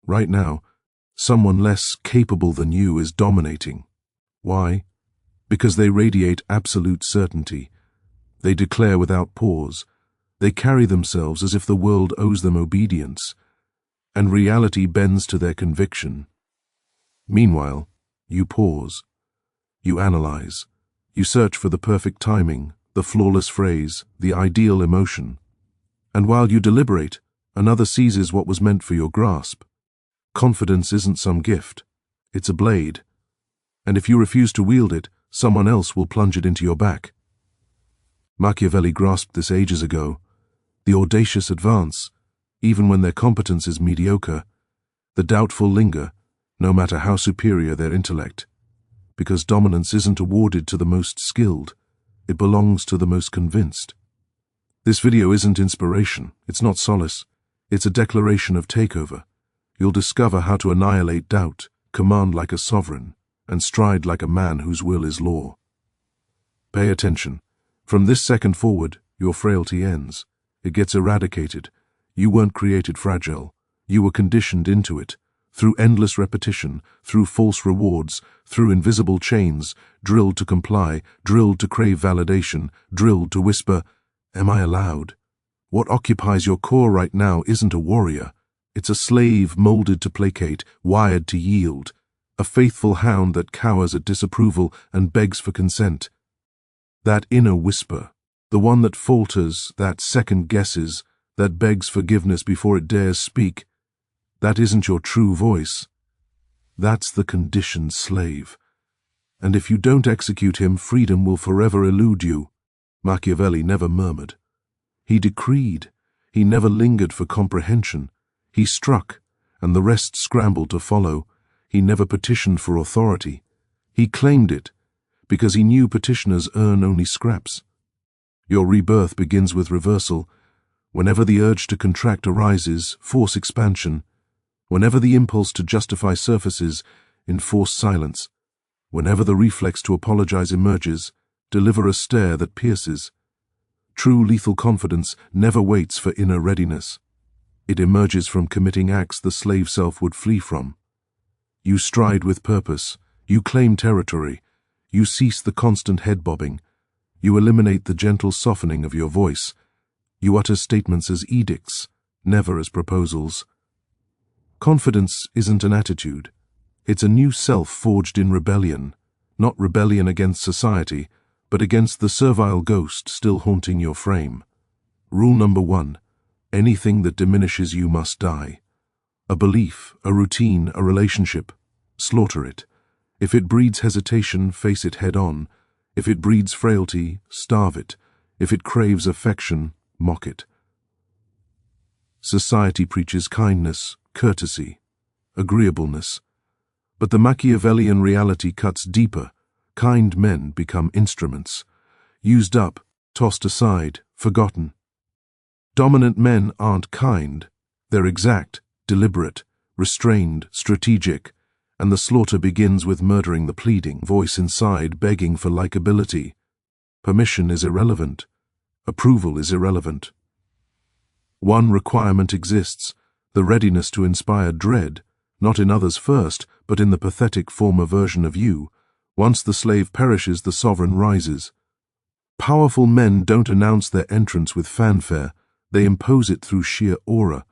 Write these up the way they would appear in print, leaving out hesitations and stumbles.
Right now, someone less capable than you is dominating. Why? Because they radiate absolute certainty. They declare without pause. They carry themselves as if the world owes them obedience, and reality bends to their conviction. Meanwhile, you pause. You analyze. You search for the perfect timing, the flawless phrase, the ideal emotion. And while you deliberate, another seizes what was meant for your grasp. Confidence isn't some gift. It's a blade. And if you refuse to wield it, someone else will plunge it into your back. Machiavelli grasped this ages ago. The audacious advance, even when their competence is mediocre. The doubtful linger, no matter how superior their intellect. Because dominance isn't awarded to the most skilled. It belongs to the most convinced. This video isn't inspiration. It's not solace. It's a declaration of takeover. You'll discover how to annihilate doubt, command like a sovereign, and stride like a man whose will is law. Pay attention. From this second forward, your frailty ends. It gets eradicated. You weren't created fragile. You were conditioned into it. Through endless repetition, through false rewards, through invisible chains, drilled to comply, drilled to crave validation, drilled to whisper, "Am I allowed?" What occupies your core right now isn't a warrior. It's a slave molded to placate, wired to yield. A faithful hound that cowers at disapproval and begs for consent. That inner whisper, the one that falters, that second guesses, that begs forgiveness before it dares speak, that isn't your true voice. That's the conditioned slave. And if you don't execute him, freedom will forever elude you. Machiavelli never murmured. He decreed. He never lingered for comprehension. He struck, and the rest scrambled to follow. He never petitioned for authority. He claimed it, because he knew petitioners earn only scraps. Your rebirth begins with reversal. Whenever the urge to contract arises, force expansion. Whenever the impulse to justify surfaces, enforce silence. Whenever the reflex to apologize emerges, deliver a stare that pierces. True lethal confidence never waits for inner readiness. It emerges from committing acts the slave self would flee from. You stride with purpose. You claim territory. You cease the constant head bobbing. You eliminate the gentle softening of your voice. You utter statements as edicts, never as proposals. Confidence isn't an attitude. It's a new self forged in rebellion. Not rebellion against society, but against the servile ghost still haunting your frame. Rule number 1. Anything that diminishes you must die. A belief, a routine, a relationship. Slaughter it. If it breeds hesitation, face it head on. If it breeds frailty, starve it. If it craves affection, mock it. Society preaches kindness, courtesy, agreeableness. But the Machiavellian reality cuts deeper. Kind men become instruments. Used up, tossed aside, forgotten. Dominant men aren't kind. They're exact, deliberate, restrained, strategic. And the slaughter begins with murdering the pleading voice inside, begging for likability. Permission is irrelevant. Approval is irrelevant. One requirement exists, the readiness to inspire dread, not in others first, but in the pathetic former version of you. Once the slave perishes, the sovereign rises. Powerful men don't announce their entrance with fanfare. They impose it through sheer aura,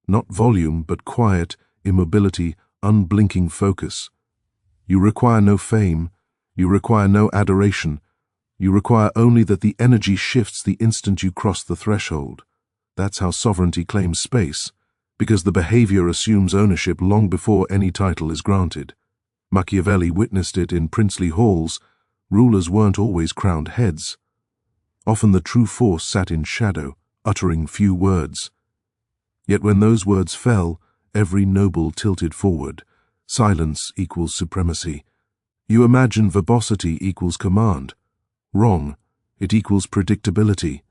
not volume, but quiet, immobility, unblinking focus. You require no fame. You require no adoration. You require only that the energy shifts the instant you cross the threshold. That's how sovereignty claims space, because the behavior assumes ownership long before any title is granted. Machiavelli witnessed it in princely halls. Rulers weren't always crowned heads. Often the true force sat in shadow, uttering few words. Yet when those words fell, every noble tilted forward. Silence equals supremacy. You imagine verbosity equals command. Wrong. It equals predictability.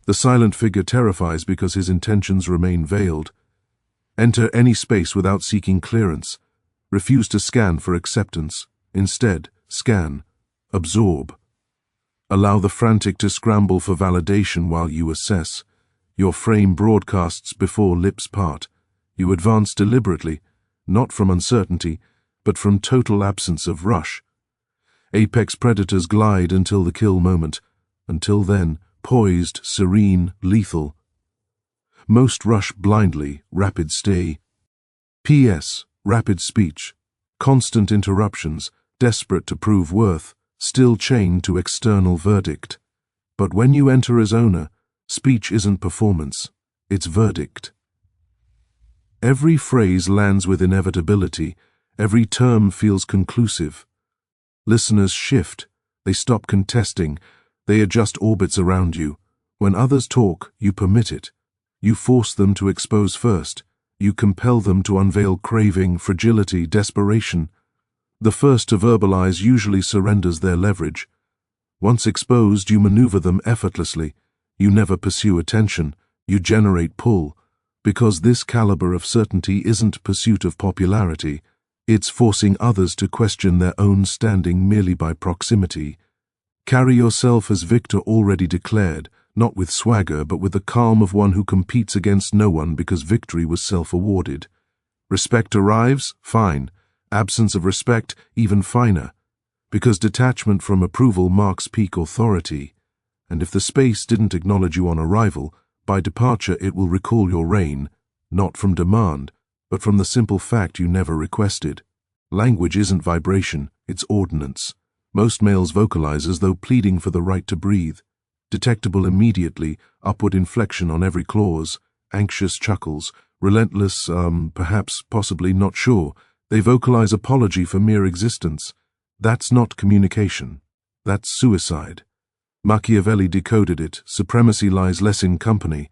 The silent figure terrifies because his intentions remain veiled. Enter any space without seeking clearance. Refuse to scan for acceptance. Instead, scan. Absorb. Allow the frantic to scramble for validation while you assess. Your frame broadcasts before lips part. You advance deliberately, not from uncertainty, but from total absence of rush. Apex predators glide until the kill moment. Until then, poised, serene, lethal. Most rush blindly, rapid stay. P.S. Rapid speech. Constant interruptions, desperate to prove worth, still chained to external verdict. But when you enter as owner, speech isn't performance, it's verdict. Every phrase lands with inevitability, every term feels conclusive. Listeners shift, they stop contesting, they adjust orbits around you. When others talk, you permit it. You force them to expose first. You compel them to unveil craving, fragility, desperation. The first to verbalize usually surrenders their leverage. Once exposed, you maneuver them effortlessly. You never pursue attention. You generate pull. Because this caliber of certainty isn't pursuit of popularity. It's forcing others to question their own standing merely by proximity. Carry yourself as victor already declared, not with swagger but with the calm of one who competes against no one because victory was self-awarded. Respect arrives? Fine. Absence of respect? Even finer. Because detachment from approval marks peak authority. And if the space didn't acknowledge you on arrival, by departure it will recall your reign, not from demand, but from the simple fact you never requested. Language isn't vibration, it's ordnance. Most males vocalize as though pleading for the right to breathe. Detectable immediately, upward inflection on every clause, anxious chuckles, relentless, perhaps, possibly, not sure. They vocalize apology for mere existence. That's not communication. That's suicide. Machiavelli decoded it. Supremacy lies less in company.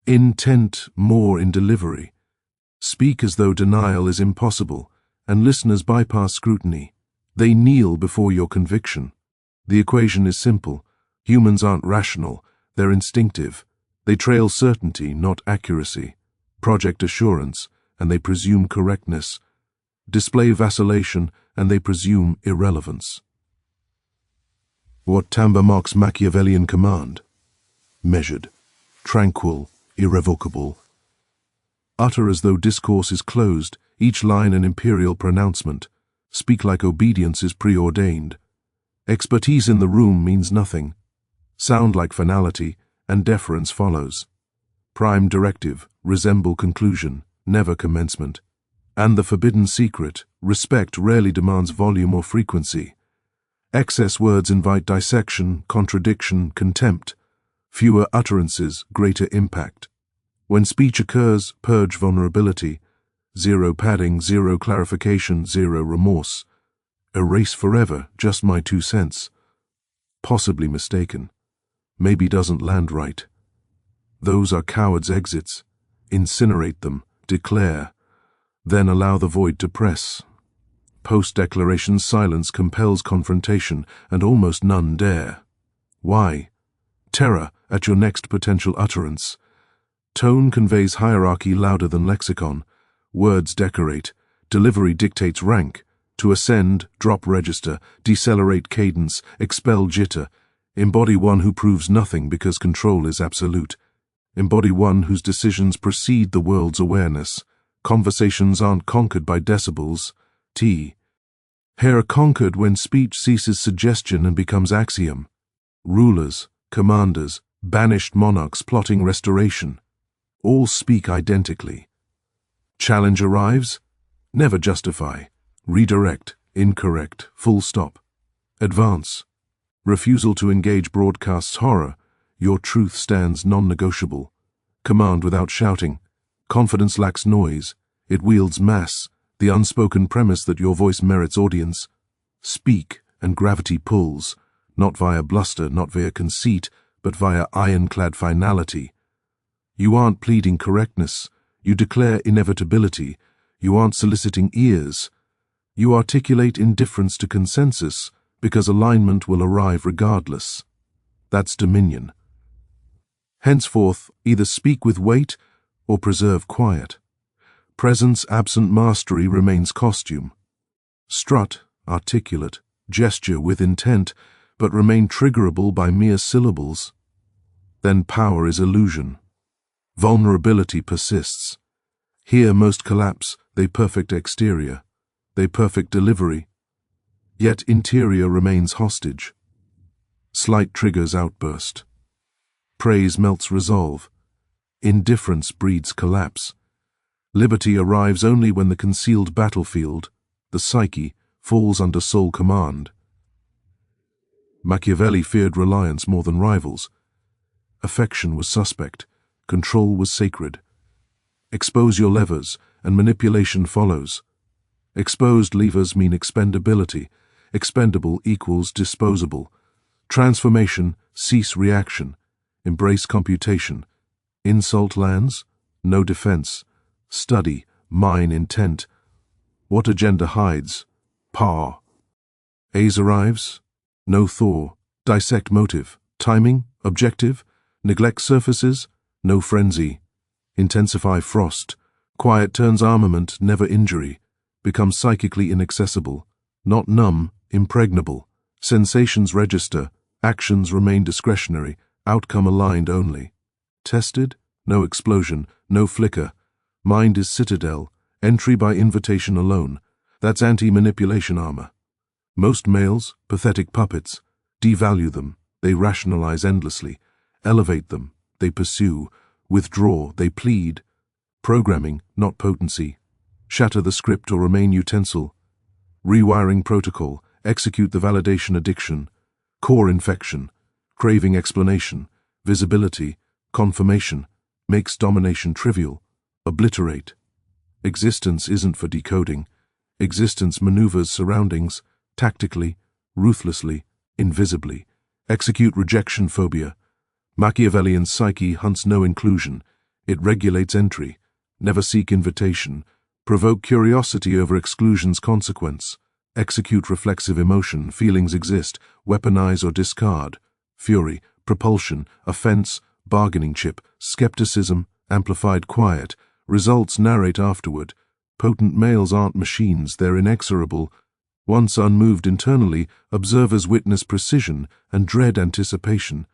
Intent more in delivery. Speak as though denial is impossible, and listeners bypass scrutiny. They kneel before your conviction. The equation is simple. Humans aren't rational, they're instinctive. They trail certainty, not accuracy. Project assurance, and they presume correctness. Display vacillation, and they presume irrelevance. What timbre marks Machiavellian command? Measured, tranquil, irrevocable. Utter as though discourse is closed, each line an imperial pronouncement. Speak like obedience is preordained. Expertise in the room means nothing. Sound like finality, and deference follows. Prime directive, resemble conclusion, never commencement. And the forbidden secret, respect rarely demands volume or frequency. Excess words invite dissection, contradiction, contempt. Fewer utterances, greater impact. When speech occurs, purge vulnerability. Zero padding, zero clarification, zero remorse. Erase forever, just my 2 cents. Possibly mistaken. Maybe doesn't land right. Those are cowards' exits. Incinerate them, declare. Then allow the void to press. Post-declaration silence compels confrontation, and almost none dare. Why? Terror at your next potential utterance. Tone conveys hierarchy louder than lexicon. Words decorate. Delivery dictates rank. To ascend, drop register, decelerate cadence, expel jitter. Embody one who proves nothing because control is absolute. Embody one whose decisions precede the world's awareness. Conversations aren't conquered by decibels. Hair conquered when speech ceases suggestion and becomes axiom. Rulers, commanders, banished monarchs plotting restoration. All speak identically. Challenge arrives? Never justify. Redirect, incorrect, full stop. Advance. Refusal to engage broadcasts horror. Your truth stands non-negotiable. Command without shouting. Confidence lacks noise. It wields mass, the unspoken premise that your voice merits audience. Speak, and gravity pulls, not via bluster, not via conceit, but via ironclad finality. You aren't pleading correctness. You declare inevitability. You aren't soliciting ears. You articulate indifference to consensus, because alignment will arrive regardless. That's dominion. Henceforth, either speak with weight or preserve quiet. Presence absent mastery remains costume. Strut, articulate, gesture with intent, but remain triggerable by mere syllables. Then power is illusion. Vulnerability persists. Here most collapse, they perfect exterior, they perfect delivery, yet interior remains hostage. Slight triggers outburst. Praise melts resolve. Indifference breeds collapse. Liberty arrives only when the concealed battlefield, the psyche, falls under sole command. Machiavelli feared reliance more than rivals. Affection was suspect. Control was sacred. Expose your levers, and manipulation follows. Exposed levers mean expendability. Expendable equals disposable. Transformation, cease reaction. Embrace computation. Insult lands, no defense. Study, mine intent. What agenda hides? Power. A's arrives, no thaw. Dissect motive. Timing, objective. Neglect surfaces, no frenzy. Intensify frost. Quiet turns armament, never injury. Become psychically inaccessible. Not numb, impregnable. Sensations register. Actions remain discretionary. Outcome aligned only. Tested? No explosion, no flicker. Mind is citadel. Entry by invitation alone. That's anti-manipulation armor. Most males, pathetic puppets. Devalue them. They rationalize endlessly. Elevate them. They pursue. Withdraw. They plead. Programming, not potency. Shatter the script or remain utensil. Rewiring protocol. Execute the validation addiction. Core infection. Craving explanation. Visibility. Confirmation. Makes domination trivial. Obliterate. Existence isn't for decoding. Existence maneuvers surroundings, tactically, ruthlessly, invisibly. Execute rejection phobia. Machiavellian psyche hunts no inclusion. It regulates entry. Never seek invitation. Provoke curiosity over exclusion's consequence. Execute reflexive emotion. Feelings exist. Weaponize or discard. Fury, propulsion, offense, bargaining chip, skepticism, amplified quiet. Results narrate afterward. Potent males aren't machines, they're inexorable. Once unmoved internally, observers witness precision and dread anticipation.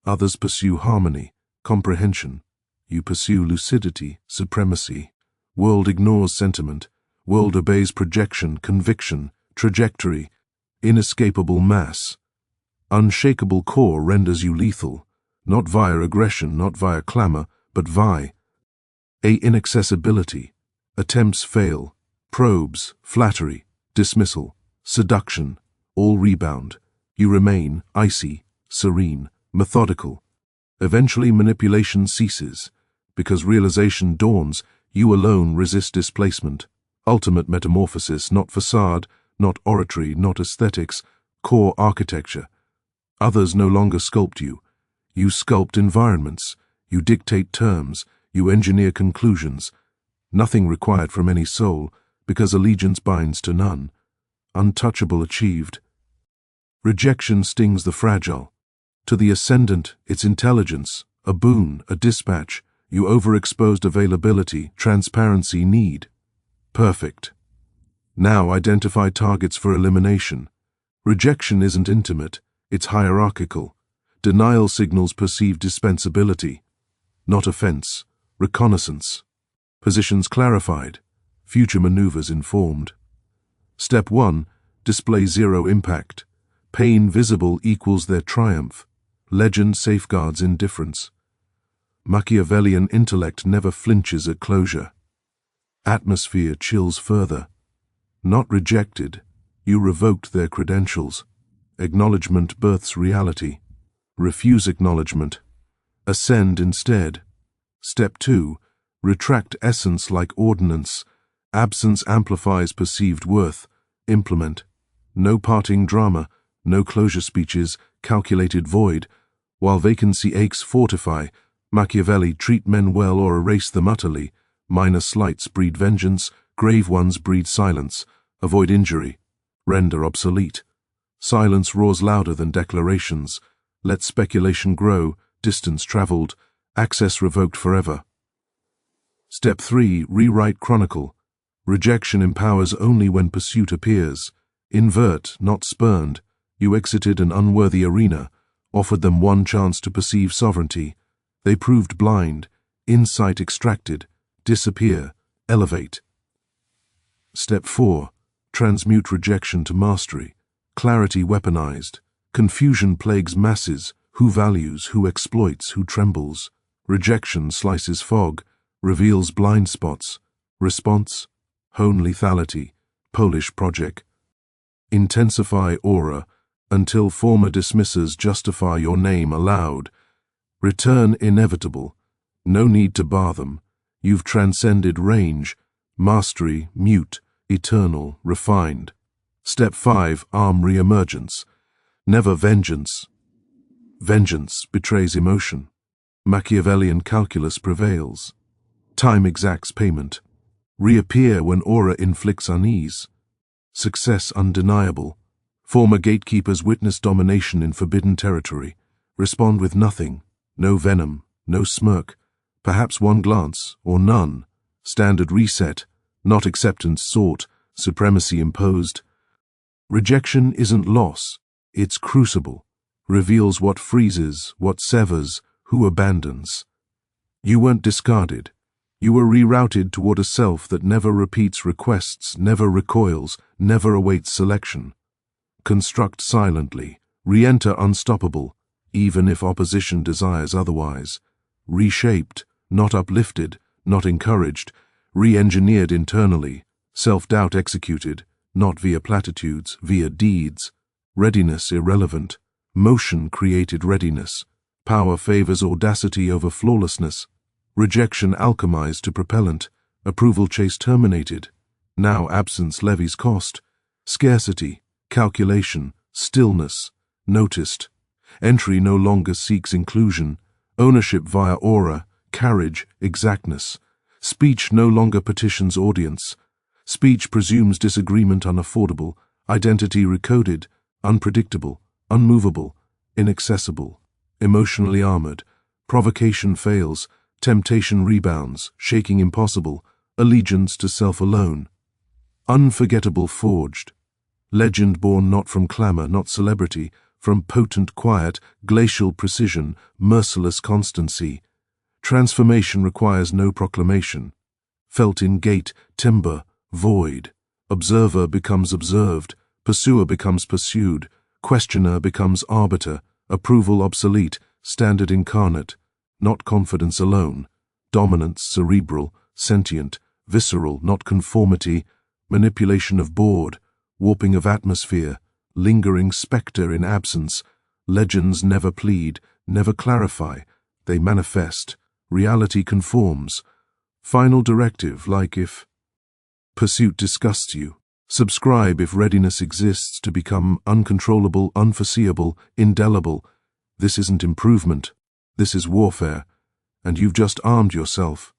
Others pursue harmony, comprehension. You pursue lucidity, supremacy. World ignores sentiment. World obeys projection, conviction, trajectory. Inescapable mass. Unshakable core renders you lethal. Not via aggression, not via clamor, but via inaccessibility. Attempts fail. Probes, flattery, dismissal, seduction, all rebound. You remain icy, serene, methodical. Eventually manipulation ceases. Because realization dawns, you alone resist displacement. Ultimate metamorphosis, not facade, not oratory, not aesthetics, core architecture. Others no longer sculpt you. You sculpt environments. You dictate terms. You engineer conclusions. Nothing required from any soul, because allegiance binds to none. Untouchable achieved. Rejection stings the fragile. To the ascendant, its intelligence, a boon, a dispatch. You overexposed availability, transparency, need. Perfect. Now identify targets for elimination. Rejection isn't intimate, it's hierarchical. Denial signals perceived dispensability. Not offense, reconnaissance. Positions clarified, future maneuvers informed. Step 1. Display zero impact. Pain visible equals their triumph. Legend safeguards indifference. Machiavellian intellect never flinches at closure. Atmosphere chills further. Not rejected, you revoked their credentials. Acknowledgement births reality. Refuse acknowledgement. Ascend instead. Step 2. Retract essence like ordnance. Absence amplifies perceived worth. Implement. No parting drama, no closure speeches, calculated void. While vacancy aches fortify, Machiavelli treat men well or erase them utterly. Minor slights breed vengeance, grave ones breed silence. Avoid injury. Render obsolete. Silence roars louder than declarations. Let speculation grow, distance traveled, access revoked forever. Step 3. Rewrite chronicle. Rejection empowers only when pursuit appears. Invert, not spurned. You exited an unworthy arena, offered them one chance to perceive sovereignty. They proved blind, insight extracted, disappear, Elevate. Step 4. Transmute rejection to mastery. Clarity weaponized. Confusion plagues masses. Who values, who exploits, who trembles. Rejection slices fog, reveals blind spots. Response: hone lethality. Polish project. Intensify aura, until former dismissers justify your name aloud. Return inevitable. No need to bar them. You've transcended range. Mastery, mute, eternal, refined. Step 5. Arm re-emergence. Never vengeance. Vengeance betrays emotion. Machiavellian calculus prevails. Time exacts payment. Reappear when aura inflicts unease. Success undeniable. Former gatekeepers witness domination in forbidden territory. Respond with nothing. No venom, no smirk. Perhaps one glance, or none. Standard reset. Not acceptance sought, supremacy imposed. Rejection isn't loss. It's crucible. Reveals what freezes, what severs, who abandons. You weren't discarded. You were rerouted toward a self that never repeats requests, never recoils, never awaits selection. Construct silently. Re-enter unstoppable, even if opposition desires otherwise. Reshaped, not uplifted, not encouraged. Re-engineered internally. Self-doubt executed, not via platitudes, via deeds. Readiness irrelevant. Motion created readiness. Power favors audacity over flawlessness. Rejection alchemized to propellant. Approval chase terminated. Now absence levies cost. Scarcity, calculation, stillness, noticed. Entry no longer seeks inclusion. Ownership via aura, carriage, exactness. Speech no longer petitions audience. Speech presumes disagreement unaffordable. Identity recoded, unpredictable, unmovable, inaccessible. Emotionally armored. Provocation fails. Temptation rebounds, shaking impossible. Allegiance to self alone. Unforgettable forged. Legend born not from clamor, not celebrity, from potent quiet, glacial precision, merciless constancy. Transformation requires no proclamation. Felt in gate, timber, void. Observer becomes observed. Pursuer becomes pursued. Questioner becomes arbiter. Approval obsolete. Standard incarnate. Not confidence alone. Dominance cerebral, sentient, visceral, not conformity. Manipulation of board. Warping of atmosphere. Lingering spectre in absence. Legends never plead, never clarify. They manifest. Reality conforms. Final directive, like if pursuit disgusts you. Subscribe if readiness exists to become uncontrollable, unforeseeable, indelible. This isn't improvement. This is warfare. And you've just armed yourself.